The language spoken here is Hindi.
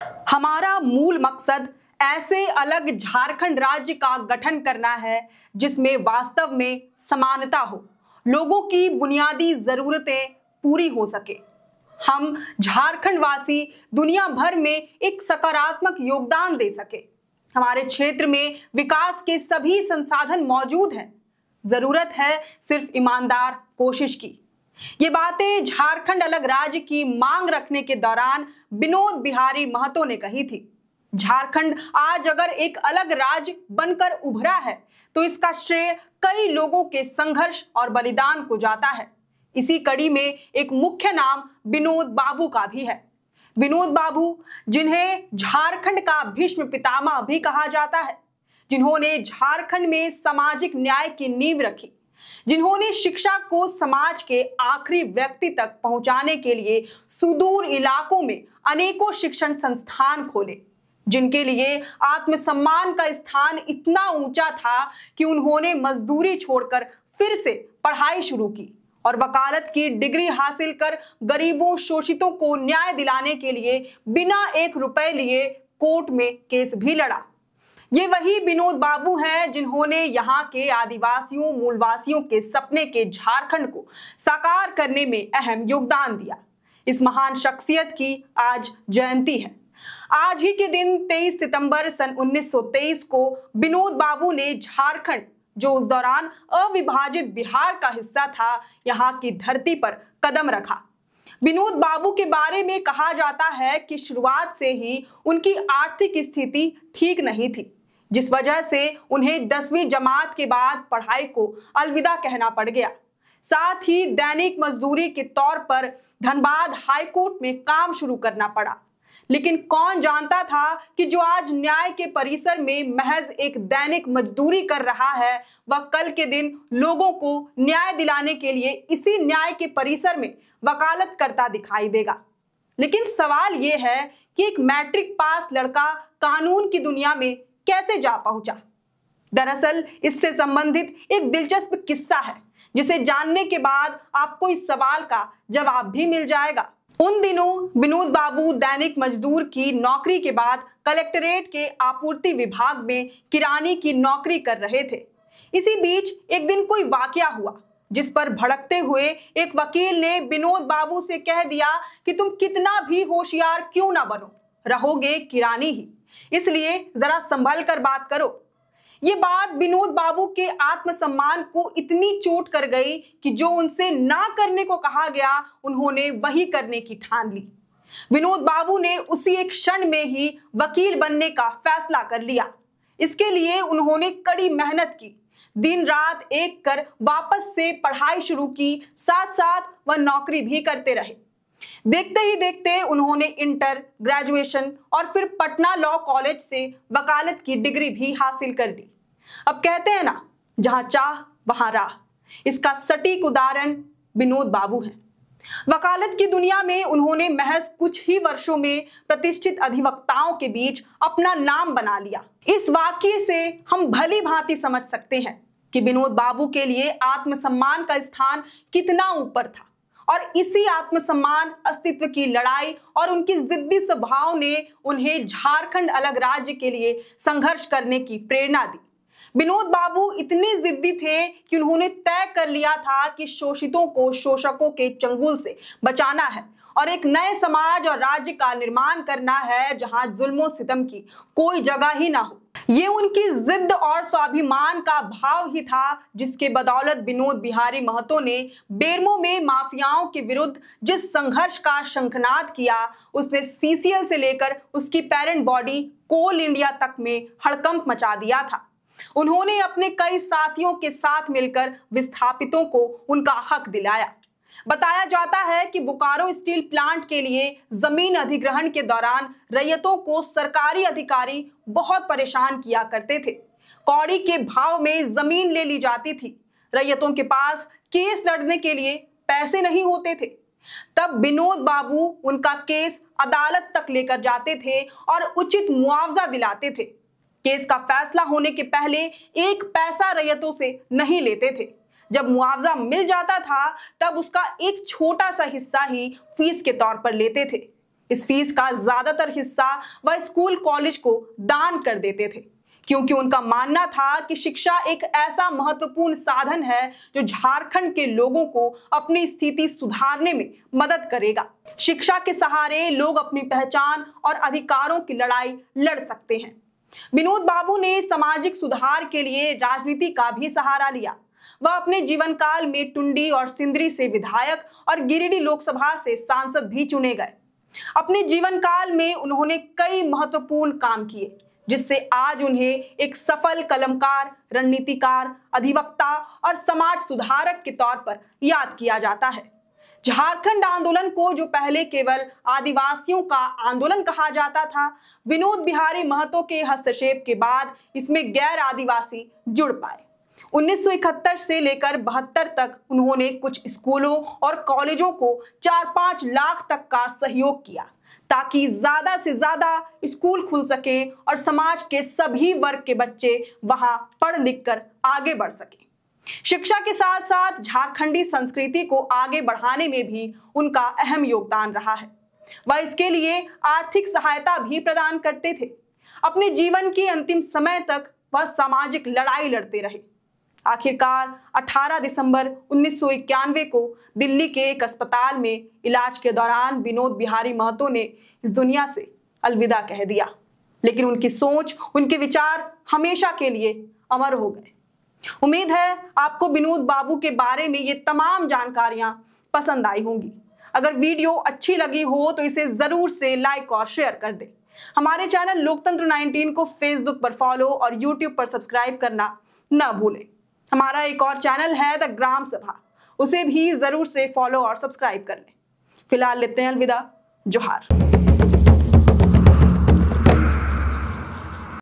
हमारा मूल मकसद ऐसे अलग झारखंड राज्य का गठन करना है जिसमें वास्तव में समानता हो, लोगों की बुनियादी जरूरतें पूरी हो सके। हम झारखंड वासी दुनिया भर में एक सकारात्मक योगदान दे सके। हमारे क्षेत्र में विकास के सभी संसाधन मौजूद हैं, जरूरत है सिर्फ ईमानदार कोशिश की। ये बातें झारखंड अलग राज्य की मांग रखने के दौरान विनोद बिहारी महतो ने कही थी। झारखंड आज अगर एक अलग राज्य बनकर उभरा है तो इसका श्रेय कई लोगों के संघर्ष और बलिदान को जाता है। इसी कड़ी में एक मुख्य नाम विनोद बाबू का भी है। विनोद बाबू, जिन्हें झारखंड का भीष्म पितामह भी कहा जाता है, जिन्होंने झारखंड में सामाजिक न्याय की नींव रखी, जिन्होंने शिक्षा को समाज के आखिरी व्यक्ति तक पहुंचाने के लिए सुदूर इलाकों में अनेकों शिक्षण संस्थान खोले, जिनके लिए आत्मसम्मान का स्थान इतना ऊंचा था कि उन्होंने मजदूरी छोड़कर फिर से पढ़ाई शुरू की और वकालत की डिग्री हासिल कर गरीबों शोषितों को न्याय दिलाने के लिए बिना 1 रुपए लिए कोर्ट में केस भी लड़ा। ये वही विनोद बाबू हैं जिन्होंने यहाँ के आदिवासियों मूलवासियों के सपने के झारखंड को साकार करने में अहम योगदान दिया। इस महान शख्सियत की आज जयंती है। आज ही के दिन 23 सितंबर सन 1923 को विनोद बाबू ने झारखंड, जो उस दौरान अविभाजित बिहार का हिस्सा था, यहाँ की धरती पर कदम रखा। विनोद बाबू के बारे में कहा जाता है कि शुरुआत से ही उनकी आर्थिक स्थिति ठीक नहीं थी, जिस वजह से उन्हें 10वीं जमात के बाद पढ़ाई को अलविदा कहना पड़ गया। साथ ही दैनिक मजदूरी के तौर पर धनबाद हाईकोर्ट में काम शुरू करना पड़ा। लेकिन कौन जानता था कि जो आज न्याय के परिसर में महज एक दैनिक मजदूरी कर रहा है, वह कल के दिन लोगों को न्याय दिलाने के लिए इसी न्याय के परिसर में वकालत करता दिखाई देगा। लेकिन सवाल यह है कि एक मैट्रिक पास लड़का कानून की दुनिया में कैसे जा पहुंचा। दरअसल इससे संबंधित एक दिलचस्प किस्सा है, जिसे जानने के बाद आपको इस सवाल का जवाब भी मिल जाएगा। उन दिनों विनोद बाबू दैनिक मजदूर की नौकरी के बाद कलेक्टरेट के आपूर्ति विभाग में किरानी की नौकरी कर रहे थे। इसी बीच एक दिन कोई वाकया हुआ जिस पर भड़कते हुए एक वकील ने विनोद बाबू से कह दिया कि तुम कितना भी होशियार क्यों ना बनो, रहोगे किरानी ही, इसलिए जरा संभल कर बात करो। ये बात विनोद बाबू के आत्मसम्मान को इतनी चोट कर गई कि जो उनसे ना करने को कहा गया, उन्होंने वही करने की ठान ली। विनोद बाबू ने उसी एक क्षण में ही वकील बनने का फैसला कर लिया। इसके लिए उन्होंने कड़ी मेहनत की, दिन रात एक कर वापस से पढ़ाई शुरू की, साथ साथ वह नौकरी भी करते रहे। देखते ही देखते उन्होंने इंटर, ग्रेजुएशन और फिर पटना लॉ कॉलेज से वकालत की डिग्री भी हासिल कर ली। अब कहते हैं ना, जहां चाह वहां राह। इसका सटीक उदाहरण विनोद बाबू है। वकालत की दुनिया में उन्होंने महज कुछ ही वर्षों में प्रतिष्ठित अधिवक्ताओं के बीच अपना नाम बना लिया। इस वाक्य से हम भली भांति समझ सकते हैं कि विनोद बाबू के लिए आत्मसम्मान का स्थान कितना ऊपर था, और इसी आत्मसम्मान, अस्तित्व की लड़ाई और उनकी जिद्दी स्वभाव ने उन्हें झारखंड अलग राज्य के लिए संघर्ष करने की प्रेरणा दी। विनोद बाबू इतने जिद्दी थे कि उन्होंने तय कर लिया था कि शोषितों को शोषकों के चंगुल से बचाना है और एक नए समाज और राज्य का निर्माण करना है जहां जुल्मों सितम की कोई जगह ही ना हो। ये उनकी जिद और स्वाभिमान का भाव ही था जिसके बदौलत विनोद बिहारी महतो ने बेरमो में माफियाओं के विरुद्ध जिस संघर्ष का शंखनाद किया, उसने सीसीएल से लेकर उसकी पेरेंट बॉडी कोल इंडिया तक में हड़कंप मचा दिया था। उन्होंने अपने कई साथियों के साथ मिलकर विस्थापितों को उनका हक दिलाया। बताया जाता है कि बोकारो स्टील प्लांट के लिए जमीन अधिग्रहण के दौरान रैयतों को सरकारी अधिकारी बहुत परेशान किया करते थे। कौड़ी के भाव में जमीन ले ली जाती थी। रैयतों के पास केस लड़ने के लिए पैसे नहीं होते थे। तब विनोद बाबू उनका केस अदालत तक लेकर जाते थे और उचित मुआवजा दिलाते थे। केस का फैसला होने के पहले 1 पैसा रैयतों से नहीं लेते थे। जब मुआवजा मिल जाता था तब उसका एक छोटा सा हिस्सा ही फीस के तौर पर लेते थे। इस फीस का ज्यादातर हिस्सा वह स्कूल कॉलेज को दान कर देते थे, क्योंकि उनका मानना था कि शिक्षा एक ऐसा महत्वपूर्ण साधन है जो झारखंड के लोगों को अपनी स्थिति सुधारने में मदद करेगा। शिक्षा के सहारे लोग अपनी पहचान और अधिकारों की लड़ाई लड़ सकते हैं। विनोद बाबू ने सामाजिक सुधार के लिए राजनीति का भी सहारा लिया। वह अपने जीवन काल में टुंडी और सिंदरी से विधायक और गिरिडीह लोकसभा से सांसद भी चुने गए। अपने जीवन काल में उन्होंने कई महत्वपूर्ण काम किए, जिससे आज उन्हें एक सफल कलमकार, रणनीतिकार, अधिवक्ता और समाज सुधारक के तौर पर याद किया जाता है। झारखंड आंदोलन को, जो पहले केवल आदिवासियों का आंदोलन कहा जाता था, विनोद बिहारी महतो के हस्तक्षेप के बाद इसमें गैर आदिवासी जुड़ पाए। 1971 से लेकर 72 तक उन्होंने कुछ स्कूलों और कॉलेजों को 4-5 लाख तक का सहयोग किया, ताकि ज्यादा से ज्यादा स्कूल खुल सके और समाज के सभी वर्ग के बच्चे वहां पढ़ लिख कर आगे बढ़ सके। शिक्षा के साथ साथ झारखंडी संस्कृति को आगे बढ़ाने में भी उनका अहम योगदान रहा है। वह इसके लिए आर्थिक सहायता भी प्रदान करते थे। अपने जीवन के अंतिम समय तक वह सामाजिक लड़ाई लड़ते रहे। आखिरकार 18 दिसंबर 1991 को दिल्ली के एक अस्पताल में इलाज के दौरान विनोद बिहारी महतो ने इस दुनिया से अलविदा कह दिया। लेकिन उनकी सोच, उनके विचार हमेशा के लिए अमर हो गए। उम्मीद है आपको विनोद बाबू के बारे में ये तमाम जानकारियां पसंद आई होंगी। अगर वीडियो अच्छी लगी हो तो इसे जरूर से लाइक और शेयर कर दें। हमारे चैनल लोकतंत्र 19 को फेसबुक पर फॉलो और यूट्यूब पर सब्सक्राइब करना न भूलें। हमारा एक और चैनल है द ग्राम सभा, उसे भी जरूर से फॉलो और सब्सक्राइब कर लें। फिलहाल लेते हैं अलविदा। जोहार।